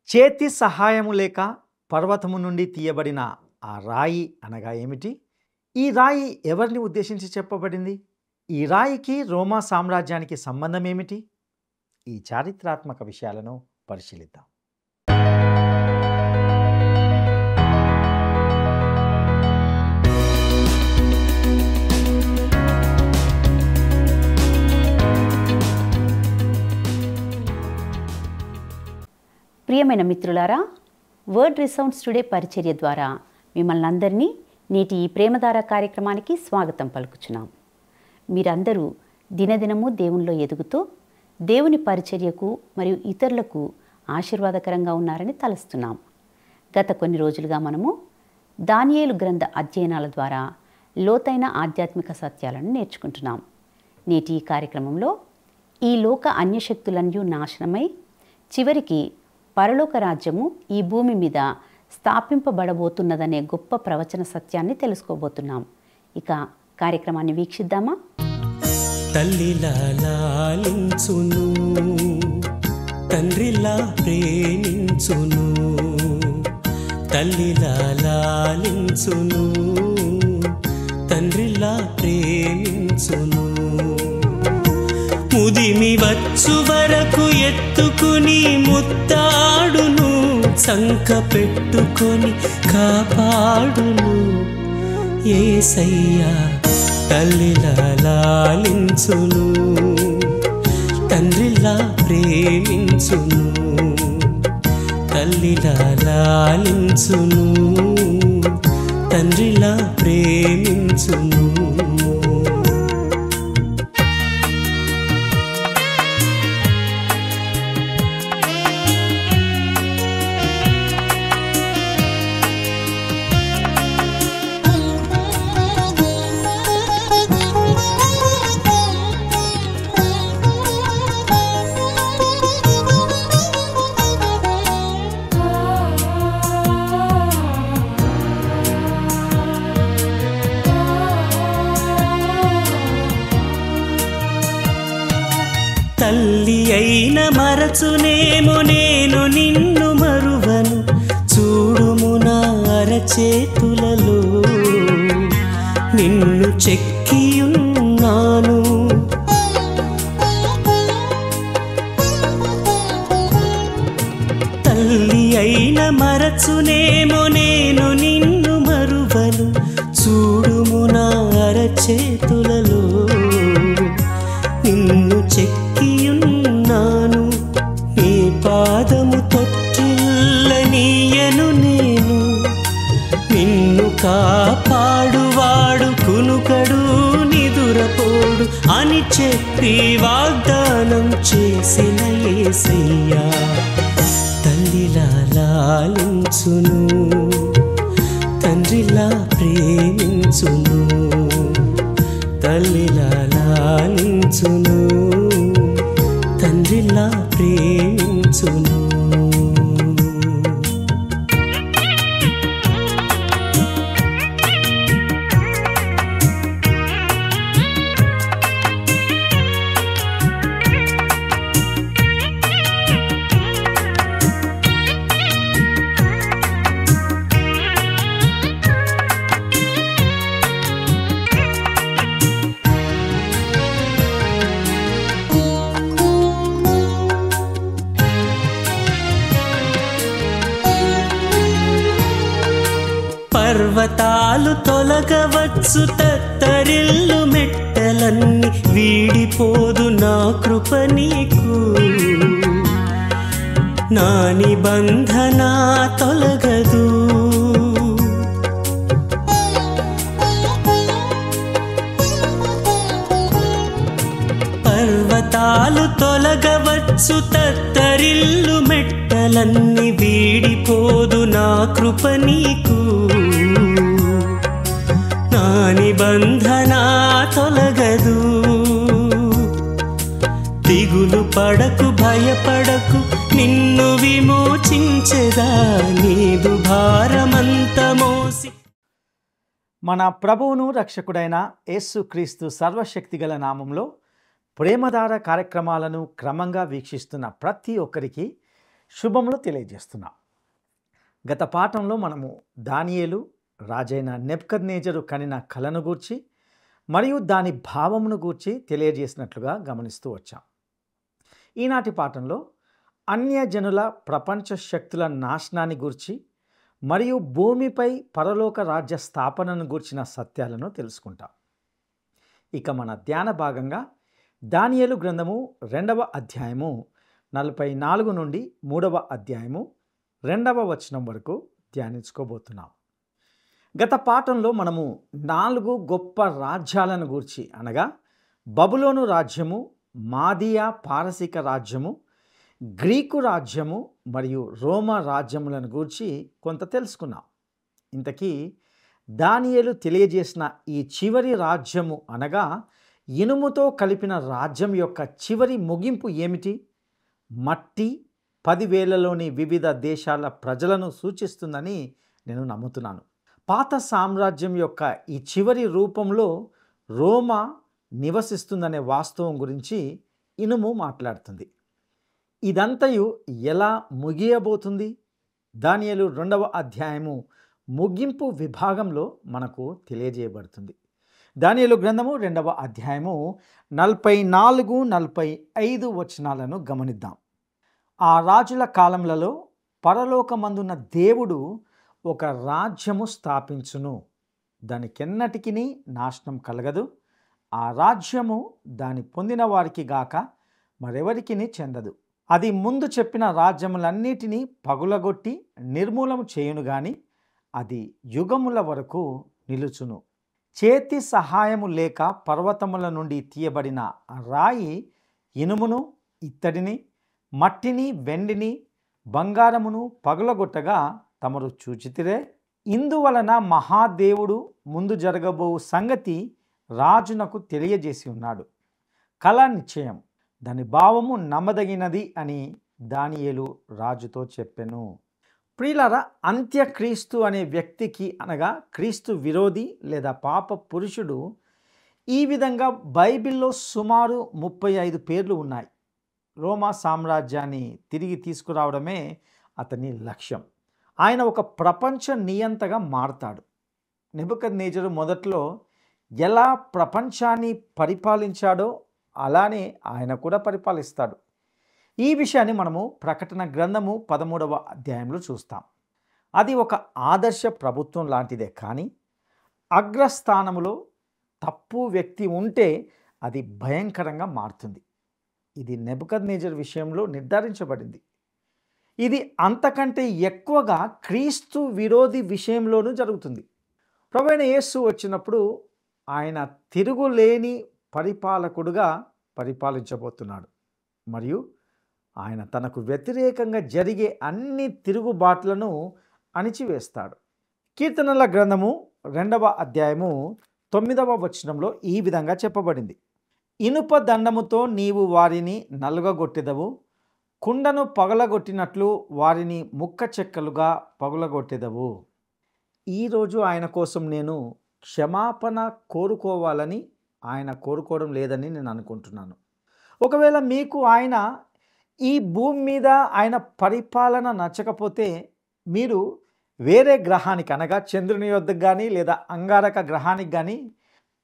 చేతి సహాయము లేక పర్వతము నుండి తీయబడిన ఆ రాయి అనగా ఏమిటి? ఈ రాయి ఎవరిని ఉద్దేశించి చెప్పబడింది? ఈ రాయికి రోమా సామ్రాజ్యానికి సంబంధం ఏమిటి? ఈ చారిత్రాత్మక విషయాలను పరిశీలిద్దాం. ప్రియమైన మిత్రులారా, వర్డ్ రిసౌండ్స్ టుడే పరిచర్య ద్వారా మిమ్మల్ని అందరినీ నేటి ఈ ప్రేమధార కార్యక్రమానికి స్వాగతం పలుకుచున్నాం. మీరందరూ దినదినము దేవునిలో ఎదుగుతూ దేవుని పరిచర్యకు మరియు ఇతరులకు ఆశీర్వాదకరంగా ఉన్నారని తలుస్తున్నాం. గత కొన్ని రోజులుగా మనము దానియేలు గ్రంథ అధ్యయనాల ద్వారా లోతైన ఆధ్యాత్మిక సత్యాలను నేర్చుకుంటున్నాం. నేటి ఈ కార్యక్రమంలో ఈ లోక అన్యశక్తులన్నీ నాశనమై చివరికి పరలోక రాజ్యము ఈ భూమి మీద స్థాపింపబడబోతున్నదనే గొప్ప ప్రవచన సత్యాన్ని తెలుసుకోబోతున్నాం. ఇక కార్యక్రమాన్ని వీక్షిద్దామా? తల్లిలా లాలించును, తండ్రిలా ప్రేమించును. తల్లిలా లాలించును, తండ్రిలా ప్రేమించును. ముదిమి వచ్చు వరకు ఎత్తుకుని ముత్తాడును, సంక పెట్టుకొని కాపాడును. యేసయ్యా తల్లిలా లాలించును, తండ్రిలా ప్రేమించును. తల్లిలా లాలించును, తండ్రిలా ప్రేమించును. తల్లి అయిన మరచునేమో నేను నిన్ను మరువను, చూడుము నా అరచేతులలో నిన్ను చెక్కియున్నాను. తల్లి అయిన మరచునేమో నేను నిన్ను మరువను, చూడుము నా అరచేతులలో నిన్ను చెక్కియున్నాను. నీ పాదము తొట్టిల్లనీయను నేను, నిన్ను కాపాడువాడు కునుకడు నిదురపోడు అని చెప్పి వాగ్దానం చేసిన యేసయ్యా తల్లిలా లాలించును, తండ్రిలా ప్రేమించును. తల్లిలా లాలించును, తండ్రిలా ప్రేమించును. పర్వతాలు తొలగవచ్చు, తత్తరిల్లు మెట్టలన్నీ వీడిపోదు నా కృప నీకు. నా నిబంధన తొలగదు, పర్వతాలు తొలగవచ్చు, తత్తరిల్లు మెట్టలన్నీ వీడిపోదు నా కృప నీకు. నా నిబంధన తొలగదు. దిగులు పడకు, భయపడకు, నిన్ను విమోచించెదా, నీదు భారమంత మోసి. మన ప్రభువును రక్షకుడైన యేసుక్రీస్తు సర్వశక్తిగల నామంలో ప్రేమధార కార్యక్రమాలను క్రమంగా వీక్షిస్తున్న ప్రతి ఒక్కరికి శుభములు తెలియజేస్తున్నాం. గత పాఠంలో మనము దానియేలు రాజైన నెబుకద్నెజరు కనిన కలను గూర్చి మరియు దాని భావమును గూర్చి తెలియజేసినట్లుగా గమనిస్తూ వచ్చాం. ఈనాటి పాఠంలో అన్యజనుల ప్రపంచ శక్తుల నాశనాన్ని గూర్చి మరియు భూమిపై పరలోక రాజ్య స్థాపనను గూర్చిన సత్యాలను తెలుసుకుంటాం. ఇక మన ధ్యాన భాగంగా దానియేలు గ్రంథము 2వ అధ్యాయము 44 నుండి 3వ అధ్యాయము 2వ వచనం వరకు ధ్యానించుకోబోతున్నాం. గత పాఠంలో మనము 4 గొప్ప రాజ్యాలను గూర్చి అనగా బబులోను రాజ్యము, మాదియా పారసీక రాజ్యము, గ్రీకు రాజ్యము మరియు రోమా రాజ్యములను గూర్చి కొంత తెలుసుకున్నాం. ఇంతకీ దానియేలు తెలియజేసిన ఈ చివరి రాజ్యము అనగా ఇనుముతో కలిపిన రాజ్యం యొక్క చివరి ముగింపు ఏమిటి? మట్టి 10,000లోని వివిధ దేశాల ప్రజలను సూచిస్తుందని నేను నమ్ముతున్నాను. పాత సామ్రాజ్యం యొక్క ఈ చివరి రూపంలో రోమా నివసిస్తుందనే వాస్తవం గురించి ఇనుము మాట్లాడుతుంది. ఇదంతయు ఎలా ముగియబోతుంది? దానియేలు 2వ అధ్యాయము ముగింపు విభాగంలో మనకు తెలియజేయబడుతుంది. దానియేలు గ్రంథము 2వ అధ్యాయము 44, 45 వచనాలను గమనిద్దాం. ఆ రాజుల కాలములలో పరలోకమందున్న దేవుడు ఒక రాజ్యము స్థాపించును, దానికెన్నటికి నాశనం కలగదు. ఆ రాజ్యము దాని పొందిన వారికి గాక మరెవరికి చెందదు. అది ముందు చెప్పిన రాజ్యములన్నిటినీ పగులగొట్టి నిర్మూలము చేయును గాని అది యుగముల వరకు నిలుచును. చేతి సహాయము లేక పర్వతముల నుండి తీయబడిన రాయి ఇనుమును, ఇత్తడిని, మట్టిని, వెండిని, బంగారమును పగులగొట్టగా తమరు చూచితిరే. ఇందువలన మహాదేవుడు ముందు జరగబో సంగతి రాజునకు తెలియజేసి ఉన్నాడు. కళ నిశ్చయం, దాని భావము నమ్మదగినది అని దానియేలు రాజుతో చెప్పెను. ప్రియులారా, అంత్యక్రీస్తు అనే వ్యక్తికి అనగా క్రీస్తు విరోధి లేదా పాప పురుషుడు ఈ విధంగా బైబిల్లో సుమారు 35 పేర్లు ఉన్నాయి. రోమా సామ్రాజ్యాన్ని తిరిగి తీసుకురావడమే అతని లక్ష్యం. ఆయన ఒక ప్రపంచ నియంతగా మారతాడు. నెబుకద్నెజరు మొదట్లో ఎలా ప్రపంచాన్ని పరిపాలించాడో అలానే ఆయన కూడా పరిపాలిస్తాడు. ఈ విషయాన్ని మనము ప్రకటన గ్రంథము 13వ అధ్యాయంలో చూస్తాం. అది ఒక ఆదర్శ ప్రభుత్వం లాంటిదే, కానీ అగ్రస్థానములో తప్పు వ్యక్తి ఉంటే అది భయంకరంగా మారుతుంది. ఇది నెబుకద్నెజరు విషయంలో నిర్ధారించబడింది. ఇది అంతకంటే ఎక్కువగా క్రీస్తు విరోధి విషయంలోనూ జరుగుతుంది. ప్రభువైన యేసు వచ్చినప్పుడు ఆయన తిరుగులేని పరిపాలకుడుగా పరిపాలించబోతున్నాడు మరియు ఆయన తనకు వ్యతిరేకంగా జరిగే అన్ని తిరుగుబాట్లను అణిచివేస్తాడు. కీర్తనల గ్రంథము 2వ అధ్యాయము 9వ వచనంలో ఈ విధంగా చెప్పబడింది. ఇనుప దండముతో నీవు వారిని నలుగగొట్టెదవు, కుండను పగలగొట్టినట్లు వారిని ముక్క చెక్కలుగా పగలగొట్టెదవు. ఈరోజు ఆయన కోసం నేను క్షమాపణ కోరుకోవాలని ఆయన కోరుకోవడం లేదని నేను అనుకుంటున్నాను. ఒకవేళ మీకు ఆయన ఈ భూమి మీద ఆయన పరిపాలన నచ్చకపోతే మీరు వేరే గ్రహానికి అనగా చంద్రుని యొద్దకు కానీ లేదా అంగారక గ్రహానికి కానీ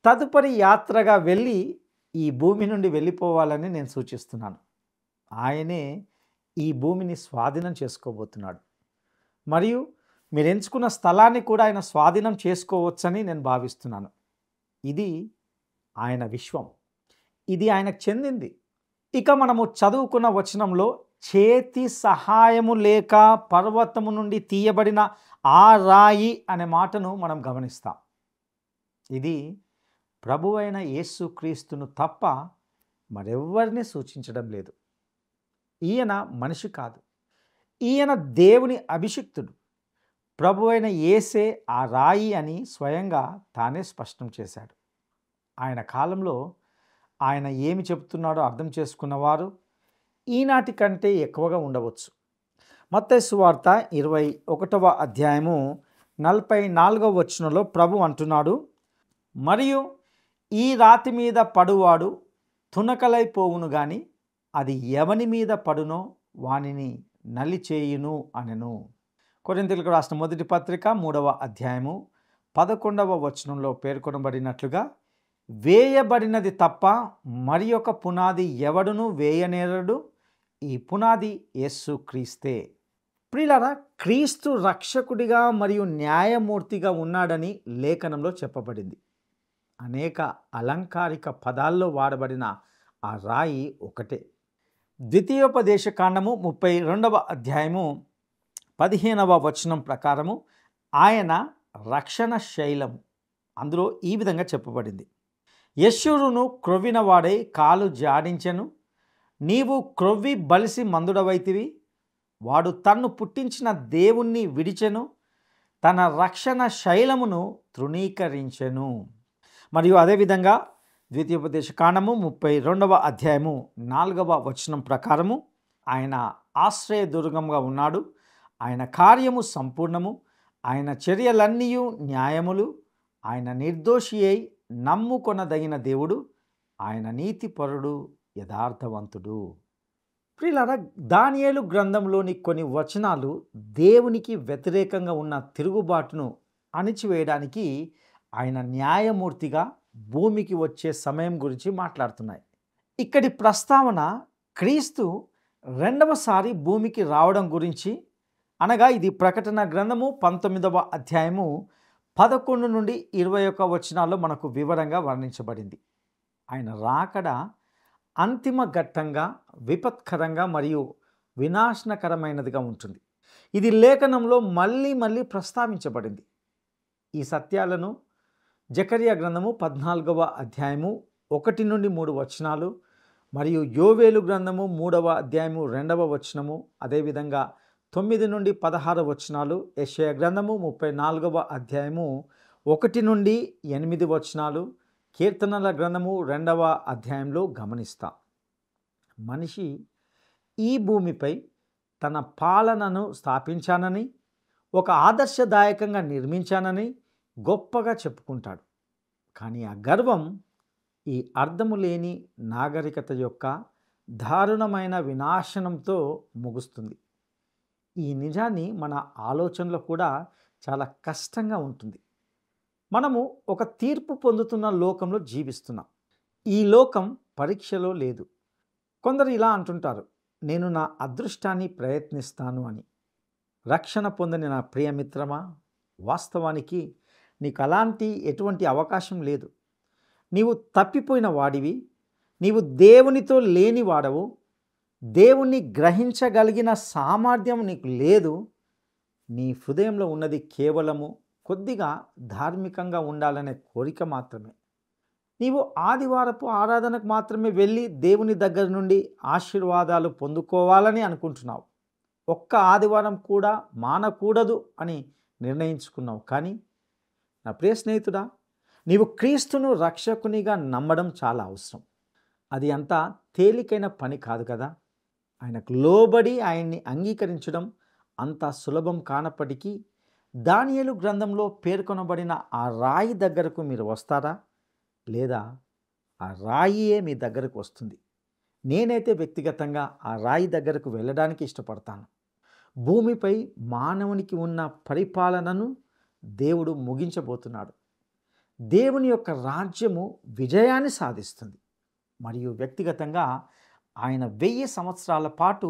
తదుపరి యాత్రగా వెళ్ళి ఈ భూమి నుండి వెళ్ళిపోవాలని నేను సూచిస్తున్నాను. ఆయనే ఈ భూమిని స్వాధీనం చేసుకోబోతున్నాడు మరియు మీరు ఎంచుకున్న స్థలాన్ని కూడా ఆయన స్వాధీనం చేసుకోవచ్చని నేను భావిస్తున్నాను. ఇది ఆయన విశ్వం, ఇది ఆయనకు చెందింది. ఇక మనము చదువుకున్న వచనంలో చేతి సహాయము లేక పర్వతము నుండి తీయబడిన ఆ రాయి అనే మాటను మనం గమనిస్తాం. ఇది ప్రభువైన యేసుక్రీస్తును తప్ప మరెవ్వరిని సూచించడం లేదు. ఈయన మనిషి కాదు, ఈయన దేవుని అభిషిక్తుడు. ప్రభువైన యేసే ఆ రాయి అని స్వయంగా తానే స్పష్టం చేశాడు. ఆయన కాలంలో ఆయన ఏమి చెప్తున్నాడో అర్థం చేసుకున్నవారు ఈనాటి కంటే ఎక్కువగా ఉండవచ్చు. మత్తయి సువార్త 21వ అధ్యాయము 44వ వచనంలో ప్రభు అంటున్నాడు, మరియు ఈ రాతి మీద పడువాడు తునకలైపోవును గాని అది ఎవని మీద పడునో వానిని నలిచేయును అనెను. కొరింథీయులకు రాసిన మొదటి పత్రిక 3వ అధ్యాయము 11వ వచనంలో పేర్కొనబడినట్లుగా, వేయబడినది తప్ప మరి ఒక పునాది ఎవడును వేయనేరడు, ఈ పునాది యేసు క్రీస్తే. ప్రియులారా, క్రీస్తు రక్షకుడిగా మరియు న్యాయమూర్తిగా ఉన్నాడని లేఖనంలో చెప్పబడింది. అనేక అలంకారిక పదాల్లో వాడబడిన ఆ రాయి ఒకటే. ద్వితీయోపదేశ కాండము 32వ అధ్యాయము 15వ వచనం ప్రకారము ఆయన రక్షణ శైలము, అందులో ఈ విధంగా చెప్పబడింది: యెషూరును క్రొవ్విన వాడై కాలు జాడించెను, నీవు క్రొవ్వి బలిసి మందుడవైతివి. వాడు తన్ను పుట్టించిన దేవుణ్ణి విడిచెను, తన రక్షణ శైలమును తృణీకరించెను. మరియు అదేవిధంగా ద్వితీయోపదేశ కాండము 32వ అధ్యాయము 4వ వచనం ప్రకారము ఆయన ఆశ్రయదుర్గంగా ఉన్నాడు, ఆయన కార్యము సంపూర్ణము, ఆయన చర్యలన్నీ న్యాయములు, ఆయన నిర్దోషి అయి నమ్ముకొనదగిన దేవుడు, ఆయన నీతిపరుడు, యథార్థవంతుడు. ప్రియులారా, దానియేలు గ్రంథంలోని కొన్ని వచనాలు దేవునికి వ్యతిరేకంగా ఉన్న తిరుగుబాటును అణిచివేయడానికి ఆయన న్యాయమూర్తిగా భూమికి వచ్చే సమయం గురించి మాట్లాడుతున్నాయి. ఇక్కడి ప్రస్తావన క్రీస్తు రెండవసారి భూమికి రావడం గురించి, అనగా ఇది ప్రకటన గ్రంథము 19వ అధ్యాయము 11 నుండి 21 వచనాల్లో మనకు వివరంగా వర్ణించబడింది. ఆయన రాకడ అంతిమ ఘట్టంగా, విపత్కరంగా మరియు వినాశనకరమైనదిగా ఉంటుంది. ఇది లేఖనంలో మళ్ళీ మళ్ళీ ప్రస్తావించబడింది. ఈ సత్యాలను జకరియా గ్రంథము 14వ అధ్యాయము 1 నుండి 3 వచనాలు, మరియు యోవేలు గ్రంథము 3వ అధ్యాయము 2వ వచనము, అదేవిధంగా 9 నుండి 16 వచనాలు, యెషయా గ్రంథము 34వ అధ్యాయము 1 నుండి 8 వచనాలు, కీర్తనల గ్రంథము 2వ అధ్యాయంలో గమనిస్తాం. మనిషి ఈ భూమిపై తన పాలనను స్థాపించానని, ఒక ఆదర్శదాయకంగా నిర్మించానని గొప్పగా చెప్పుకుంటాడు. కానీ ఆ గర్వం ఈ అర్థము లేని నాగరికత యొక్క దారుణమైన వినాశనంతో ముగుస్తుంది. ఈ నిజాన్ని మన ఆలోచనలో కూడా చాలా కష్టంగా ఉంటుంది. మనము ఒక తీర్పు పొందుతున్న లోకంలో జీవిస్తున్నాం. ఈ లోకం పరీక్షలో లేదు. కొందరు ఇలా అంటుంటారు, నేను నా అదృష్టాన్ని ప్రయత్నిస్తాను అని. రక్షణ పొందని నా ప్రియమిత్రమా, వాస్తవానికి నీకు ఎటువంటి అవకాశం లేదు. నీవు తప్పిపోయిన వాడివి, నీవు దేవునితో లేని వాడవు, దేవుణ్ణి గ్రహించగలిగిన సామర్థ్యం నీకు లేదు. నీ హృదయంలో ఉన్నది కేవలము కొద్దిగా ధార్మికంగా ఉండాలనే కోరిక మాత్రమే. నీవు ఆదివారపు ఆరాధనకు మాత్రమే వెళ్ళి దేవుని దగ్గర నుండి ఆశీర్వాదాలు పొందుకోవాలని అనుకుంటున్నావు. ఒక్క ఆదివారం కూడా మానకూడదు అని నిర్ణయించుకున్నావు. కానీ నా ప్రియ స్నేహితుడా, నీవు క్రీస్తును రక్షకునిగా నమ్మడం చాలా అవసరం. అది అంత తేలికైన పని కాదు కదా. ఆయనకు లోబడి ఆయన్ని అంగీకరించడం అంత సులభం కానప్పటికీ దానియేలు గ్రంథంలో పేర్కొనబడిన ఆ రాయి దగ్గరకు మీరు వస్తారా, లేదా ఆ రాయియే మీ దగ్గరకు వస్తుంది? నేనైతే వ్యక్తిగతంగా ఆ రాయి దగ్గరకు వెళ్ళడానికి ఇష్టపడతాను. భూమిపై మానవునికి ఉన్న పరిపాలనను దేవుడు ముగించబోతున్నాడు. దేవుని యొక్క రాజ్యము విజయాన్ని సాధిస్తుంది. మరియు వ్యక్తిగతంగా ఆయన 1000 సంవత్సరాల పాటు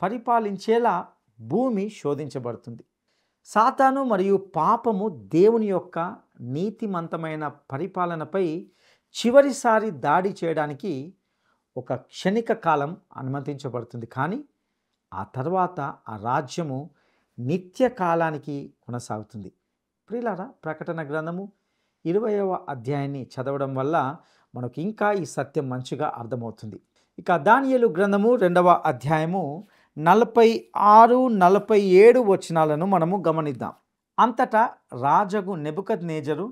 పరిపాలించేలా భూమి శోధించబడుతుంది. సాతాను మరియు పాపము దేవుని యొక్క నీతిమంతమైన పరిపాలనపై చివరిసారి దాడి చేయడానికి ఒక క్షణిక కాలం అనుమతించబడుతుంది. కానీ ఆ తర్వాత ఆ రాజ్యము నిత్య కాలానికి కొనసాగుతుంది. ప్రియులారా, ప్రకటన గ్రంథము 20వ అధ్యాయాన్ని చదవడం వల్ల మనకు ఇంకా ఈ సత్యం మంచిగా అర్థమవుతుంది. ఇక దానియేలు గ్రంథము 2వ అధ్యాయము 46, 47 వచనాలను మనము గమనిద్దాం. అంతటా రాజగు నెబుకద్నెజరు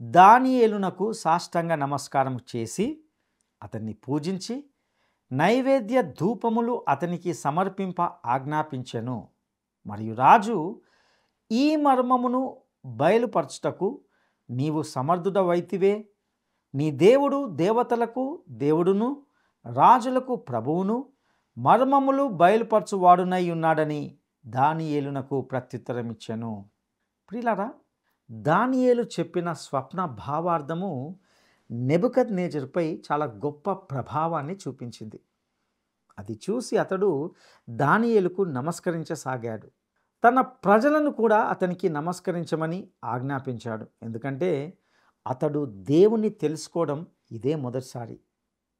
దానియేలునకు సాష్టాంగ నమస్కారం చేసి అతన్ని పూజించి నైవేద్య ధూపములు అతనికి సమర్పింప ఆజ్ఞాపించెను. మరియు రాజు, ఈ మర్మమును బయలుపరచుటకు నీవు సమర్థుడవైతివే. నీ దేవుడు దేవతలకు దేవుడును, రాజులకు ప్రభువును, మర్మములు బయలుపరచువాడునై ఉన్నాడని దానియేలునకు ప్రత్యుత్తరం ఇచ్చెను. ప్రియులారా, దానియేలు చెప్పిన స్వప్న భావార్థము నెబుకద్నెజరుపై చాలా గొప్ప ప్రభావాన్ని చూపించింది. అది చూసి అతడు దానియేలుకు నమస్కరించసాగాడు. తన ప్రజలను కూడా అతనికి నమస్కరించమని ఆజ్ఞాపించాడు. ఎందుకంటే అతడు దేవుని తెలుసుకోవడం ఇదే మొదటిసారి.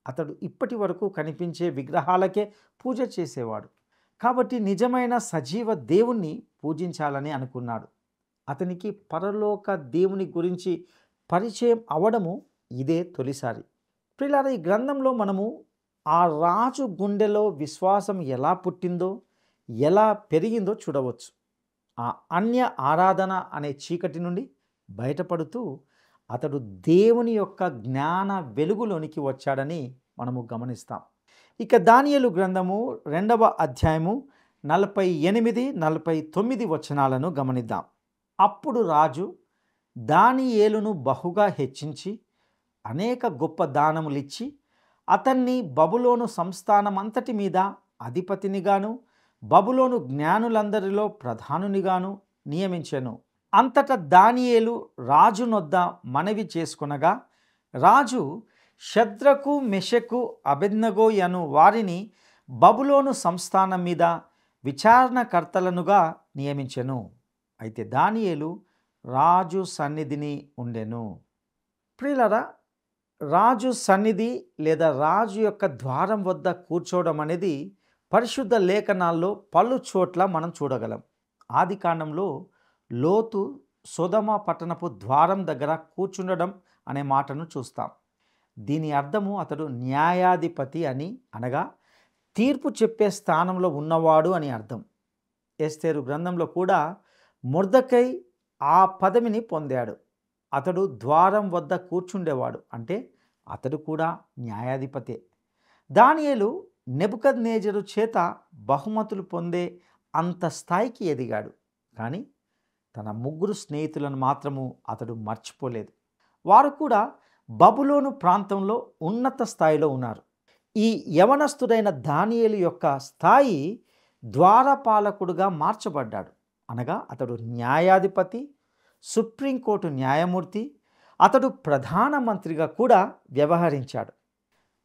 అతడు ఇప్పటి వరకు కనిపించే విగ్రహాలకే పూజ చేసేవాడు. కాబట్టి నిజమైన సజీవ దేవుణ్ణి పూజించాలని అనుకున్నాడు. అతనికి పరలోక దేవుని గురించి పరిచయం అవడము ఇదే తొలిసారి. ప్రియులారా, ఈ గ్రంథంలో మనము ఆ రాజు గుండెలో విశ్వాసం ఎలా పుట్టిందో, ఎలా పెరిగిందో చూడవచ్చు. ఆ అన్య ఆరాధన అనే చీకటి నుండి బయటపడుతూ అతడు దేవుని యొక్క జ్ఞాన వెలుగులోనికి వచ్చాడని మనము గమనిస్తాం. ఇక దానియేలు గ్రంథము 2వ అధ్యాయము 48, 49 వచనాలను గమనిద్దాం. అప్పుడు రాజు దానియేలును బహుగా హెచ్చించి అనేక గొప్ప దానములిచ్చి అతన్ని బబులోను సంస్థానమంతటి మీద అధిపతినిగాను బబులోను జ్ఞానులందరిలో ప్రధానునిగాను నియమించెను. అంతటా దానియేలు రాజు నొద్ద మనవి చేసుకొనగా రాజు షద్రకు, మెషకు, అబేద్నెగో అను వారిని బబులోను సంస్థానం మీద విచారణకర్తలనుగా నియమించెను. అయితే దానియేలు రాజు సన్నిధిని ఉండెను. ప్రియులారా, రాజు సన్నిధి లేదా రాజు యొక్క ద్వారం వద్ద కూర్చోవడం అనేది పరిశుద్ధ లేఖనాల్లో పలు చోట్ల మనం చూడగలం. ఆదికాండంలో లోతు సొదొమ పట్టణపు ద్వారం దగ్గర కూర్చుండడం అనే మాటను చూస్తాం. దీని అర్థము అతడు న్యాయాధిపతి అని, అనగా తీర్పు చెప్పే స్థానంలో ఉన్నవాడు అని అర్థం. ఎస్తేరు గ్రంథంలో కూడా మొర్దెకై ఆ పదవిని పొందాడు. అతడు ద్వారం వద్ద కూర్చుండేవాడు, అంటే అతడు కూడా న్యాయాధిపతే. దానియేలు నెబుకద్నెజరు చేత బహుమతులు పొందే అంత స్థాయికి ఎదిగాడు. కానీ తన 3 స్నేహితులను మాత్రము అతడు మర్చిపోలేదు. వారు కూడా బబులోను ప్రాంతంలో ఉన్నత స్థాయిలో ఉన్నారు. ఈ యవనస్తుడైన దానియేలు యొక్క స్థాయి ద్వారపాలకుడుగా మార్చబడ్డాడు. అనగా అతడు న్యాయాధిపతి, సుప్రీంకోర్టు న్యాయమూర్తి, అతడు ప్రధానమంత్రిగా కూడా వ్యవహరించాడు.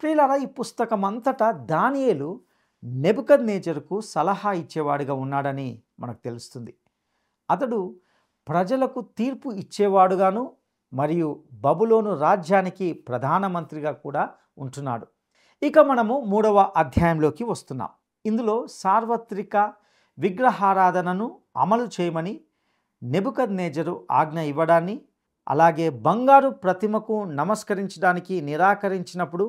ప్రియులారా, ఈ పుస్తకం అంతటా దానియేలు నెబుకద్నెజరుకు సలహా ఇచ్చేవాడిగా ఉన్నాడని మనకు తెలుస్తుంది. అతడు ప్రజలకు తీర్పు ఇచ్చేవాడుగాను మరియు బబులోను రాజ్యానికి ప్రధానమంత్రిగా కూడా ఉంటున్నాడు. ఇక మనము 3వ అధ్యాయంలోకి వస్తున్నాం. ఇందులో సార్వత్రిక విగ్రహారాధనను అమలు చేయమని నెబుకద్నెజరు ఆజ్ఞ ఇవ్వడాన్ని, అలాగే బంగారు ప్రతిమకు నమస్కరించడానికి నిరాకరించినప్పుడు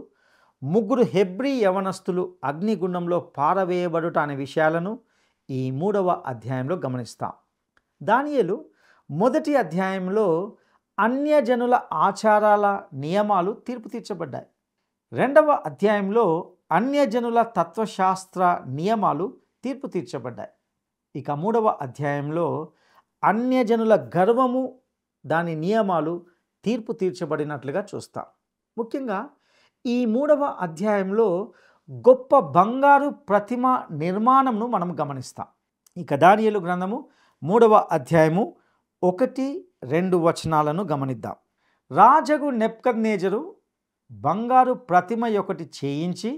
3 హెబ్రీ యవనస్తులు అగ్నిగుండంలో పారవేయబడుట అనే విషయాలను ఈ 3వ అధ్యాయంలో గమనిస్తాం. దానియేలు 1వ అధ్యాయంలో అన్యజనుల ఆచారాల నియమాలు తీర్పు తీర్చబడ్డాయి. 2వ అధ్యాయంలో అన్యజనుల తత్వశాస్త్ర నియమాలు తీర్పు తీర్చబడ్డాయి. ఇక 3వ అధ్యాయంలో అన్యజనుల గర్వము, దాని నియమాలు తీర్పు తీర్చబడినట్లుగా చూస్తాం. ముఖ్యంగా ఈ 3వ అధ్యాయంలో గొప్ప బంగారు ప్రతిమ నిర్మాణంను మనం గమనిస్తాం. ఇక దానియేలు గ్రంథము 3వ అధ్యాయము 1, 2 వచనాలను గమనిద్దాం. రాజగు నెబుకద్నెజరు బంగారు ప్రతిమ ఒకటి చేయించి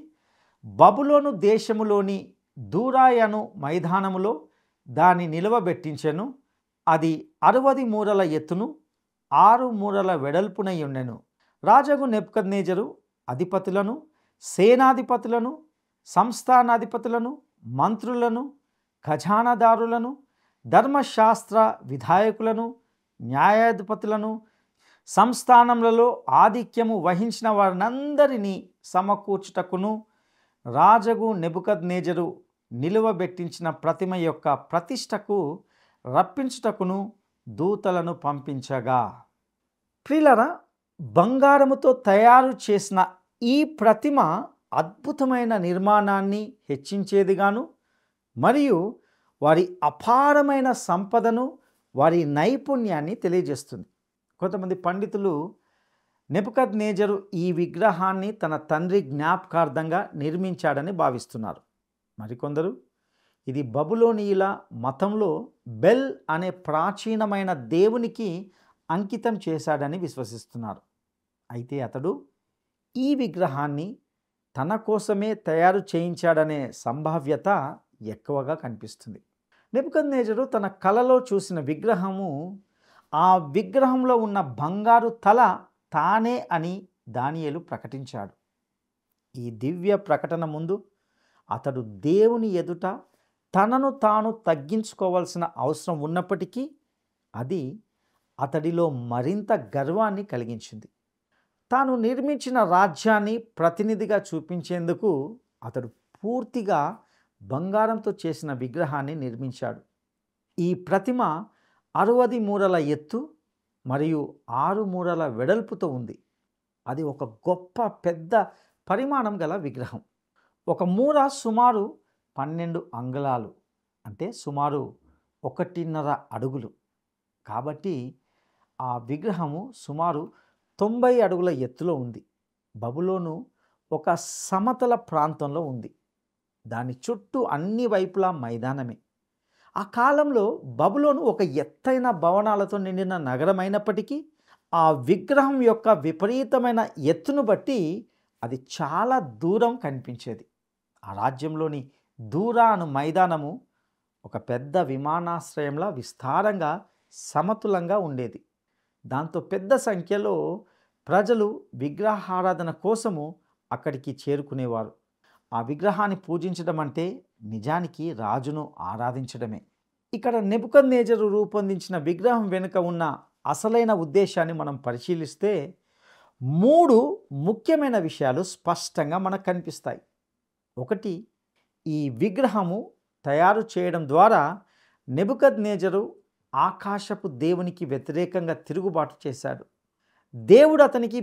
బబులోను దేశములోని దూరాయను మైదానములో దాన్ని నిలవబెట్టించెను. అది 60 మూరల ఎత్తును 6 మూరల వెడల్పునై ఉండెను. రాజగు నెబుకద్నెజరు అధిపతులను, సేనాధిపతులను, సంస్థానాధిపతులను, మంత్రులను, ఖజానాదారులను, ధర్మశాస్త్ర విధాయకులను, న్యాయాధిపతులను, సంస్థానములలో ఆధిక్యము వహించిన వారినందరినీ సమకూర్చుటకును రాజగు నెబుకద్నెజరు నిలువబెట్టించిన ప్రతిమ యొక్క ప్రతిష్టకు రప్పించుటకును దూతలను పంపించగా. ప్రియులారా, బంగారముతో తయారు చేసిన ఈ ప్రతిమ అద్భుతమైన నిర్మాణాన్ని హెచ్చించేదిగాను మరియు వారి అపారమైన సంపదను, వారి నైపుణ్యాన్ని తెలియజేస్తుంది. కొంతమంది పండితులు నెబుకద్నెజరు ఈ విగ్రహాన్ని తన తండ్రి జ్ఞాపకార్థంగా నిర్మించాడని భావిస్తున్నారు. మరికొందరు ఇది బబులోనీయుల మతంలో బెల్ అనే ప్రాచీనమైన దేవునికి అంకితం చేశాడని విశ్వసిస్తున్నారు. అయితే అతడు ఈ విగ్రహాన్ని తన కోసమే తయారు చేయించాడనే సంభావ్యత ఎక్కువగా కనిపిస్తుంది. నెబుకద్నెజరు తన కలలో చూసిన విగ్రహము ఆ విగ్రహంలో ఉన్న బంగారు తల తానే అని దానియేలు ప్రకటించాడు. ఈ దివ్య ప్రకటన ముందు అతడు దేవుని ఎదుట తనను తాను తగ్గించుకోవాల్సిన అవసరం ఉన్నప్పటికీ అది అతడిలో మరింత గర్వాన్ని కలిగించింది. తాను నిర్మించిన రాజ్యాన్ని ప్రతినిధిగా చూపించేందుకు అతడు పూర్తిగా బంగారంతో చేసిన విగ్రహాన్ని నిర్మించాడు. ఈ ప్రతిమ 60 మూరల ఎత్తు మరియు 6 మూరల వెడల్పుతో ఉంది. అది ఒక గొప్ప పెద్ద పరిమాణం గల విగ్రహం. ఒక మూర సుమారు 12 అంగుళాలు, అంటే సుమారు 1.5 అడుగులు. కాబట్టి ఆ విగ్రహము సుమారు 90 అడుగుల ఎత్తులో ఉంది. బబులోను ఒక సమతల ప్రాంతంలో ఉంది. దాని చుట్టూ అన్ని వైపులా మైదానమే. ఆ కాలంలో బబులోను ఒక ఎత్తైన భవనాలతో నిండిన నగరమైనప్పటికీ ఆ విగ్రహం యొక్క విపరీతమైన ఎత్తును బట్టి అది చాలా దూరం కనిపించేది. ఆ రాజ్యంలోని దూరా అను మైదానము ఒక పెద్ద విమానాశ్రయంలా విస్తారంగా సమతులంగా ఉండేది. దాంతో పెద్ద సంఖ్యలో ప్రజలు విగ్రహారాధన కోసము అక్కడికి చేరుకునేవారు. ఆ విగ్రహాన్ని పూజించడం అంటే నిజానికి రాజును ఆరాధించడమే. ఇక్కడ నెబుకద్నెజరు రూపొందించిన విగ్రహం వెనుక ఉన్న అసలైన ఉద్దేశాన్ని మనం పరిశీలిస్తే 3 ముఖ్యమైన విషయాలు స్పష్టంగా మనకు కనిపిస్తాయి. ఒకటి, ఈ విగ్రహము తయారు చేయడం ద్వారా నెబుకద్నెజరు ఆకాశపు దేవునికి వ్యతిరేకంగా తిరుగుబాటు చేశాడు. దేవుడు అతనికి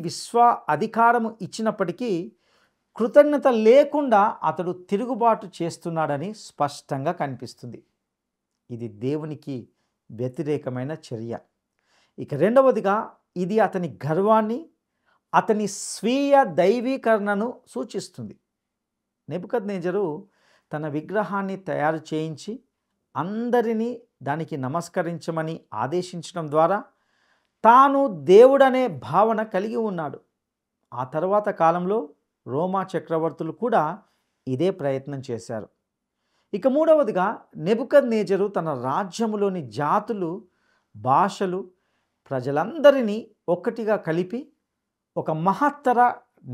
అధికారము ఇచ్చినప్పటికీ కృతజ్ఞత లేకుండా అతడు తిరుగుబాటు చేస్తున్నాడని స్పష్టంగా కనిపిస్తుంది. ఇది దేవునికి వ్యతిరేకమైన చర్య. ఇక రెండవదిగా, ఇది అతని గర్వాన్ని, అతని స్వీయ దైవీకరణను సూచిస్తుంది. నెబుకద్నెజరు తన విగ్రహాన్ని తయారు చేయించి అందరినీ దానికి నమస్కరించమని ఆదేశించడం ద్వారా తాను దేవుడనే భావన కలిగి ఉన్నాడు. ఆ తర్వాత కాలంలో రోమా చక్రవర్తులు కూడా ఇదే ప్రయత్నం చేశారు. ఇక మూడవదిగా, నెబుకద్నెజరు తన రాజ్యములోని జాతులు, భాషలు, ప్రజలందరినీ ఒక్కటిగా కలిపి ఒక మహత్తర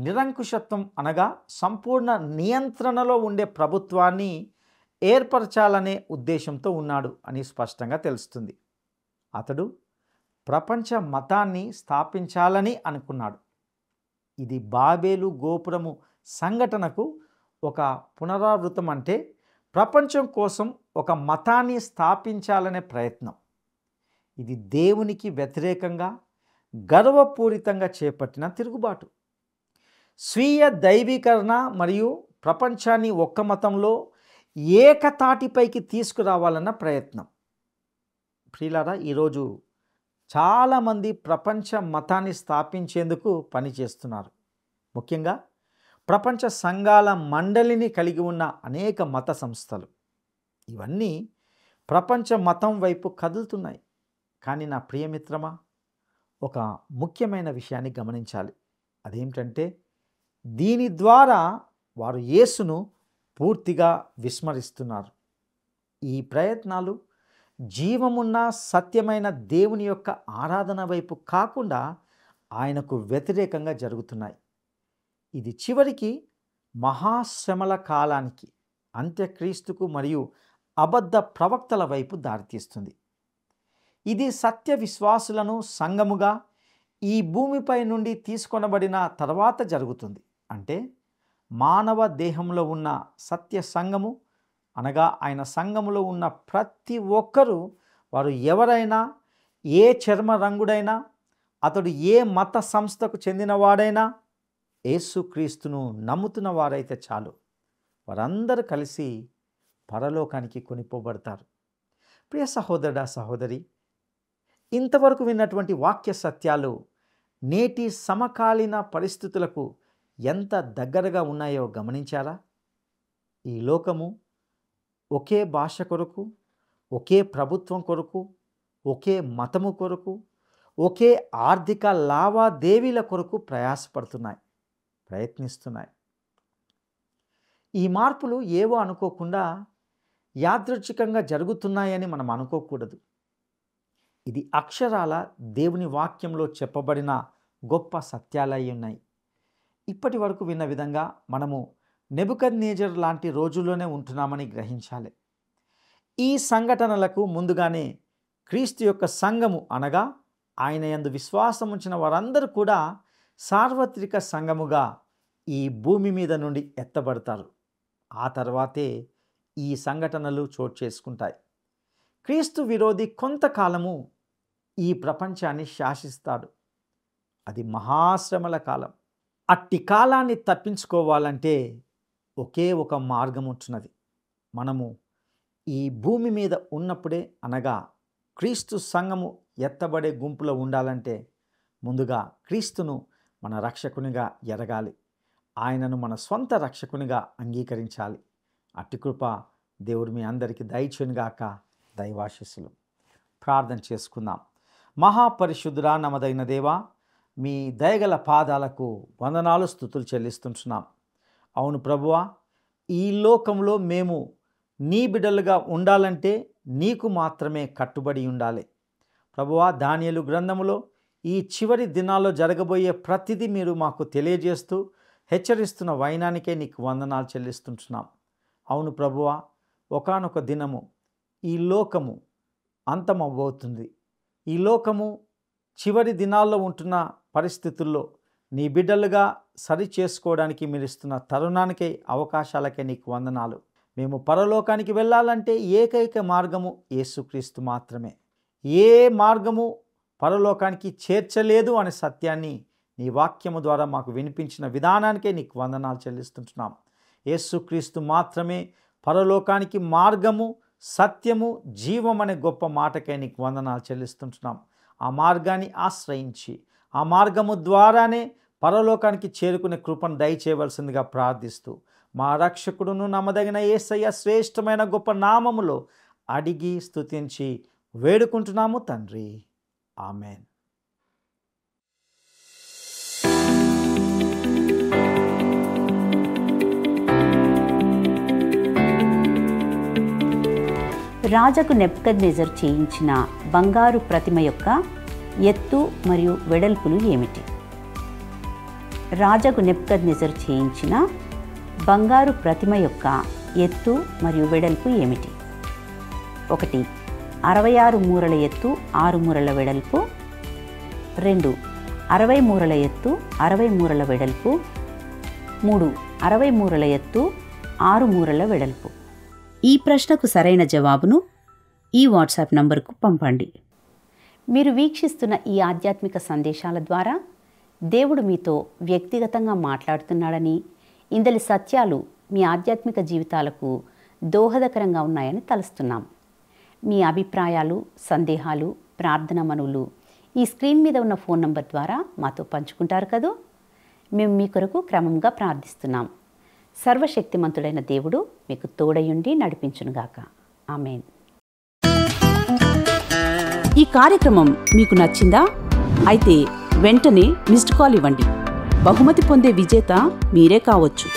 నిరంకుశత్వం అనగా సంపూర్ణ నియంత్రణలో ఉండే ప్రభుత్వాన్ని ఏర్పరచాలనే ఉద్దేశంతో ఉన్నాడు అని స్పష్టంగా తెలుస్తుంది. అతడు ప్రపంచ మతాన్ని స్థాపించాలని అనుకున్నాడు. ఇది బాబేలు గోపురము సంఘటనకు ఒక పునరావృతం, అంటే ప్రపంచం కోసం ఒక మతాన్ని స్థాపించాలనే ప్రయత్నం. ఇది దేవునికి వ్యతిరేకంగా గర్వపూరితంగా చేపట్టిన తిరుగుబాటు. స్వీయ దైవీకరణ మరియు ప్రపంచాన్ని ఒక్క మతంలో ఏకతాటిపైకి తీసుకురావాలన్న ప్రయత్నం. ప్రియులారా, ఈరోజు చాలామంది ప్రపంచ మతాన్ని స్థాపించేందుకు పనిచేస్తున్నారు. ముఖ్యంగా ప్రపంచ సంఘాల మండలిని కలిగి ఉన్న అనేక మత సంస్థలు. ఇవన్నీ ప్రపంచ మతం వైపు కదులుతున్నాయి. కానీ నా ప్రియమిత్రమా, ఒక ముఖ్యమైన విషయాన్ని గమనించాలి. అదేమిటంటే, దీని ద్వారా వారు యేసును పూర్తిగా విస్మరిస్తున్నారు. ఈ ప్రయత్నాలు జీవమున్న సత్యమైన దేవుని యొక్క ఆరాధన వైపు కాకుండా ఆయనకు వ్యతిరేకంగా జరుగుతున్నాయి. ఇది చివరికి మహాశ్రమల కాలానికి, అంత్యక్రీస్తుకు మరియు అబద్ధ ప్రవక్తల వైపు దారితీస్తుంది. ఇది సత్య విశ్వాసులను సంఘముగా ఈ భూమిపై నుండి తీసుకొనబడిన తర్వాత జరుగుతుంది. అంటే మానవ దేహంలో ఉన్న సత్య సంఘము అనగా ఆయన సంఘములో ఉన్న ప్రతి ఒక్కరూ, వారు ఎవరైనా, ఏ చర్మ రంగుడైనా, అతడు ఏ మత సంస్థకు చెందినవాడైనా, యేసుక్రీస్తును నమ్ముతున్న వారైతే చాలు, వారందరూ కలిసి పరలోకానికి కొనిపోబడతారు. ప్రియ సహోదరుడా, సహోదరి, ఇంతవరకు విన్నటువంటి వాక్య సత్యాలు నేటి సమకాలీన పరిస్థితులకు ఎంత దగ్గరగా ఉన్నాయో గమనించారా? ఈ లోకము ఒకే భాష కొరకు, ఒకే ప్రభుత్వం కొరకు, ఒకే మతము కొరకు, ఒకే ఆర్థిక లావాదేవీల కొరకు ప్రయత్నిస్తున్నాయి. ఈ మార్పులు ఏవో అనుకోకుండా యాదృచ్ఛికంగా జరుగుతున్నాయని మనం అనుకోకూడదు. ఇది అక్షరాల దేవుని వాక్యంలో చెప్పబడిన గొప్ప సత్యాలై ఉన్నాయి. ఇప్పటి వరకు విన్న విధంగా మనము నెబుకద్నెజర్ లాంటి రోజుల్లోనే ఉంటున్నామని గ్రహించాలి. ఈ సంఘటనలకు ముందుగానే క్రీస్తు యొక్క సంఘము అనగా ఆయన యందు విశ్వాసం ఉంచిన వారందరూ కూడా సార్వత్రిక సంఘముగా ఈ భూమి మీద నుండి ఎత్తబడతారు. ఆ తర్వాతే ఈ సంఘటనలు చోటు చేసుకుంటాయి. క్రీస్తు విరోధి కొంతకాలము ఈ ప్రపంచాన్ని శాసిస్తాడు. అది మహాశ్రమల కాలం. అట్టి కాలాన్ని తప్పించుకోవాలంటే ఒకే ఒక మార్గం ఉంటున్నది. మనము ఈ భూమి మీద ఉన్నప్పుడే అనగా క్రీస్తు సంఘము ఎత్తబడే గుంపులో ఉండాలంటే ముందుగా క్రీస్తును మన రక్షకునిగా ఎరగాలి. ఆయనను మన సొంత రక్షకునిగా అంగీకరించాలి. అట్టి కృప దేవుడు మీ అందరికీ దయచేయునుగాక. దైవాశీస్సులు. ప్రార్థన చేసుకుందాం. మహాపరిశుద్ధుడా, నమదైన దేవా, మీ దయగల పాదాలకు వందనాలు, స్తుతులు చెల్లిస్తుంటున్నాం. అవును ప్రభువా, ఈ లోకంలో మేము నీ బిడ్డలుగా ఉండాలంటే నీకు మాత్రమే కట్టుబడి ఉండాలి. ప్రభువా, దానియేలు గ్రంథములో ఈ చివరి దినాల్లో జరగబోయే ప్రతిదీ మీరు మాకు తెలియజేస్తూ హెచ్చరిస్తున్న వైనానికే నీకు వందనాలు చెల్లిస్తుంటున్నాం. అవును ప్రభువా, ఒకానొక దినము ఈ లోకము అంతమవ్వబోతుంది. ఈ లోకము చివరి దినాల్లో ఉంటున్న పరిస్థితుల్లో నీ బిడ్డలుగా సరి చేసుకోవడానికి మీరు ఇస్తున్న తరుణానికే, అవకాశాలకే నీకు వందనాలు. మేము పరలోకానికి వెళ్ళాలంటే ఏకైక మార్గము యేసుక్రీస్తు మాత్రమే. ఏ మార్గము పరలోకానికి చేర్చలేదు అనే సత్యాన్ని నీ వాక్యము ద్వారా మాకు వినిపించిన విధానానికే నీకు వందనాలు చెల్లిస్తుంటున్నాం. యేసుక్రీస్తు మాత్రమే పరలోకానికి మార్గము, సత్యము, జీవం అనే గొప్ప మాటకే నీకు వందనాలు చెల్లిస్తుంటున్నాం. ఆ మార్గాన్ని ఆశ్రయించి ఆ మార్గము ద్వారానే పరలోకానికి చేరుకునే కృపను దయచేయవలసిందిగా ప్రార్థిస్తూ మా రక్షకుడును నమ్మదగిన యేసయ్య శ్రేష్టమైన గొప్ప నామములో అడిగి స్తుతించి వేడుకుంటున్నాము తండ్రి. ఆమెన్. రాజుకు నెబుకద్నెజరు చేయించిన బంగారు ప్రతిమ యొక్క ఎత్తు మరియు వెడల్పులు ఏమిటి? రాజుకు నెబుకద్నెజరు చేయించిన బంగారు ప్రతిమ యొక్క ఎత్తు మరియు వెడల్పు ఏమిటి? 1. 66 మూరల ఎత్తు 6 మూరల వెడల్పు. 2. 60 మూరల ఎత్తు 60 మూరల వెడల్పు. 3. 60 మూరల ఎత్తు 6 మూరల వెడల్పు. ఈ ప్రశ్నకు సరైన జవాబును ఈ వాట్సాప్ నంబర్కు పంపండి. మీరు వీక్షిస్తున్న ఈ ఆధ్యాత్మిక సందేశాల ద్వారా దేవుడు మీతో వ్యక్తిగతంగా మాట్లాడుతున్నాడని, ఇందలి సత్యాలు మీ ఆధ్యాత్మిక జీవితాలకు దోహదకరంగా ఉన్నాయని తలుస్తున్నాం. మీ అభిప్రాయాలు, సందేహాలు, ప్రార్థన మనవులు ఈ స్క్రీన్ మీద ఉన్న ఫోన్ నంబర్ ద్వారా మాతో పంచుకుంటారు కదూ. మేము మీ కొరకు క్రమంగా ప్రార్థిస్తున్నాం. సర్వశక్తిమంతుడైన దేవుడు మీకు తోడయుండి నడిపించునుగాక. ఆమేన్. ఈ కార్యక్రమం మీకు నచ్చిందా? అయితే వెంటనే మిస్డ్ కాల్ ఇవ్వండి. బహుమతి పొందే విజేత మీరే కావచ్చు.